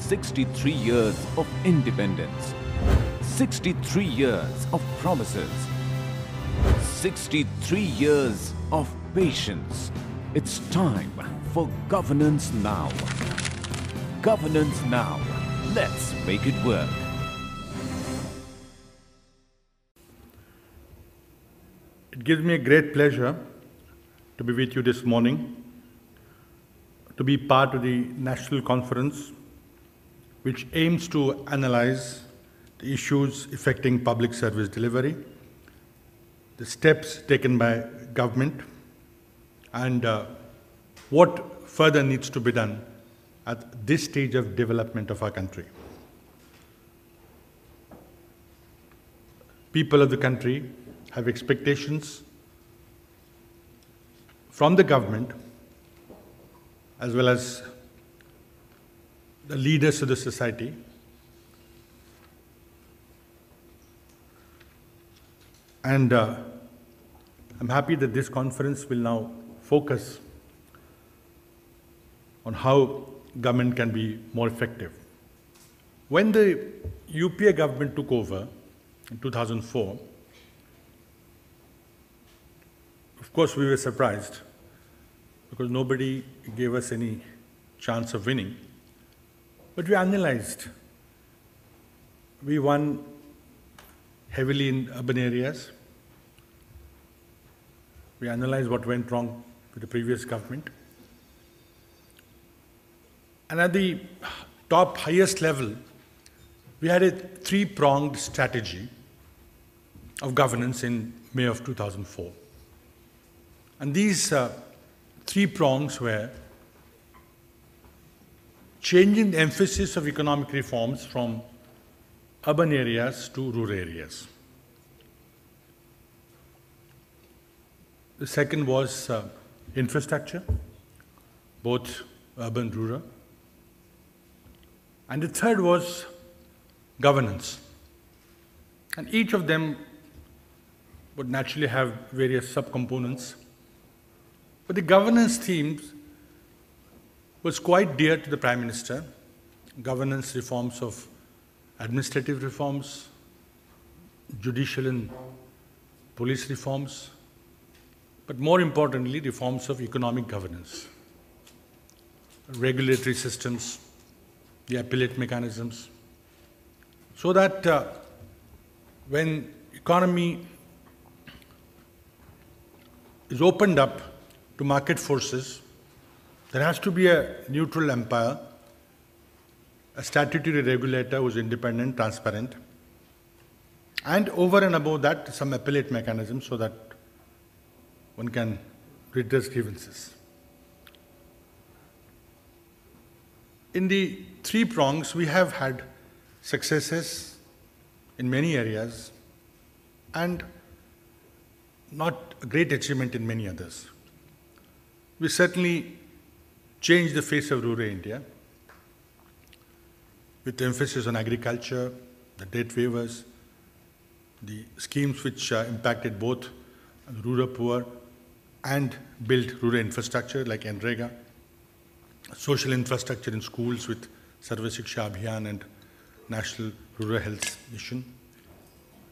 63 years of independence, 63 years of promises, 63 years of patience. It's time for governance now. Governance now. Let's make it work. It gives me a great pleasure to be with you this morning, to be part of the national conference which aims to analyze the issues affecting public service delivery, the steps taken by government, and what further needs to be done at this stage of development of our country. People of the country have expectations from the government as well as the leaders of the society and I'm happy that this conference will now focus on how government can be more effective. When the UPA government took over in 2004, of course we were surprised because nobody gave us any chance of winning. But we analyzed. We won heavily in urban areas. We analyzed what went wrong with the previous government. And at the top, highest level, we had a three-pronged strategy of governance in May of 2004. And these three prongs were changing the emphasis of economic reforms from urban areas to rural areas. The second was infrastructure, both urban and rural. And the third was governance. And each of them would naturally have various subcomponents. But the governance themes was quite dear to the Prime Minister. Governance reforms of administrative reforms, judicial and police reforms, but more importantly, reforms of economic governance, regulatory systems, the appellate mechanisms, so that when economy is opened up to market forces, there has to be a neutral umpire, a statutory regulator who is independent, transparent, and over and above that, some appellate mechanism so that one can redress grievances. In the three prongs, we have had successes in many areas and not a great achievement in many others. We certainly changed the face of rural India with emphasis on agriculture, the debt waivers, the schemes which impacted both the rural poor and built rural infrastructure like NREGA, social infrastructure in schools with Sarva Shiksha Abhiyan and National Rural Health Mission,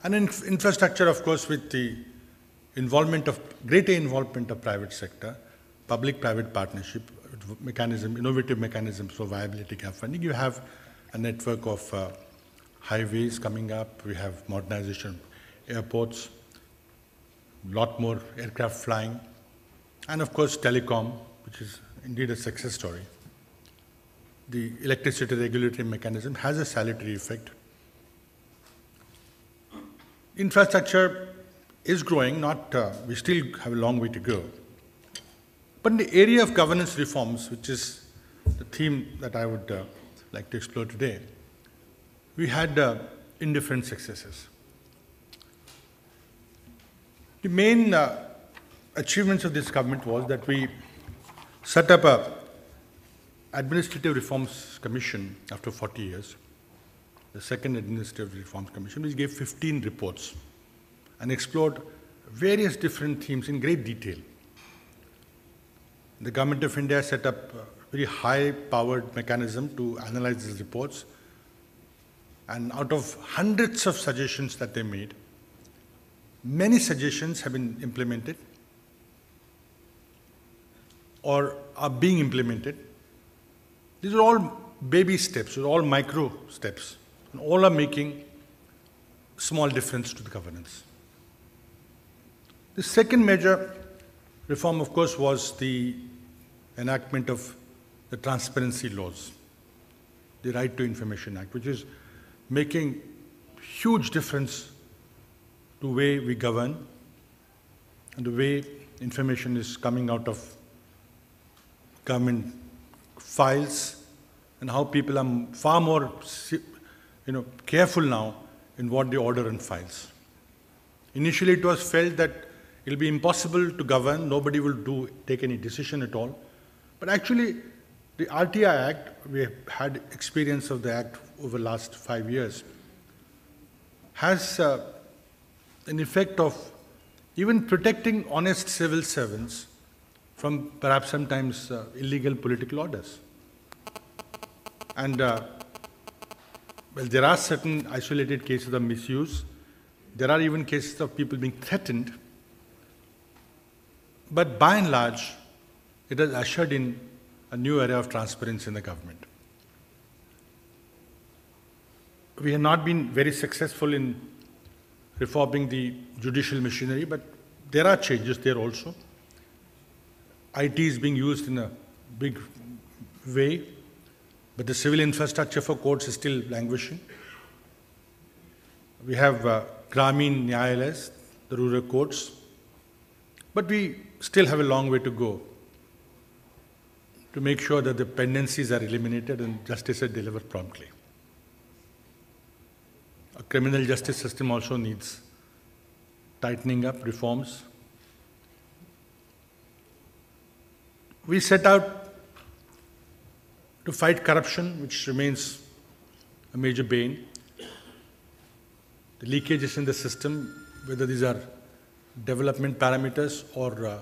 and infrastructure, of course, with the greater involvement of private sector, public-private partnership, mechanism, innovative mechanisms for viability gap funding. You have a network of highways coming up, we have modernization of airports, a lot more aircraft flying, and of course telecom, which is indeed a success story. The electricity regulatory mechanism has a salutary effect. Infrastructure is growing, we still have a long way to go. But in the area of governance reforms, which is the theme that I would like to explore today, we had indifferent successes. The main achievements of this government was that we set up a Administrative Reforms Commission after 40 years, the second Administrative Reforms Commission, which gave 15 reports and explored various different themes in great detail. The Government of India set up very high-powered mechanism to analyze these reports. And out of hundreds of suggestions that they made, many suggestions have been implemented or are being implemented. These are all baby steps, all micro steps, and all are making small difference to the governance. The second major reform, of course, was the enactment of the transparency laws, the Right to Information Act, which is making huge difference to the way we govern and the way information is coming out of government files, and how people are far more careful now in what they order in files. Initially, it was felt that it will be impossible to govern, nobody will take any decision at all. But actually, the RTI Act, we have had experience of the Act over the last 5 years, has an effect of even protecting honest civil servants from perhaps sometimes illegal political orders. And well, there are certain isolated cases of misuse. There are even cases of people being threatened. But by and large, it has ushered in a new era of transparency in the government. We have not been very successful in reforming the judicial machinery, but there are changes there also. IT is being used in a big way, but the civil infrastructure for courts is still languishing. We have Gramin Nyayalayas, the rural courts, but we still have a long way to go to make sure that the pendencies are eliminated and justice is delivered promptly. A criminal justice system also needs tightening up, reforms. We set out to fight corruption, which remains a major bane. The leakages in the system, whether these are development parameters or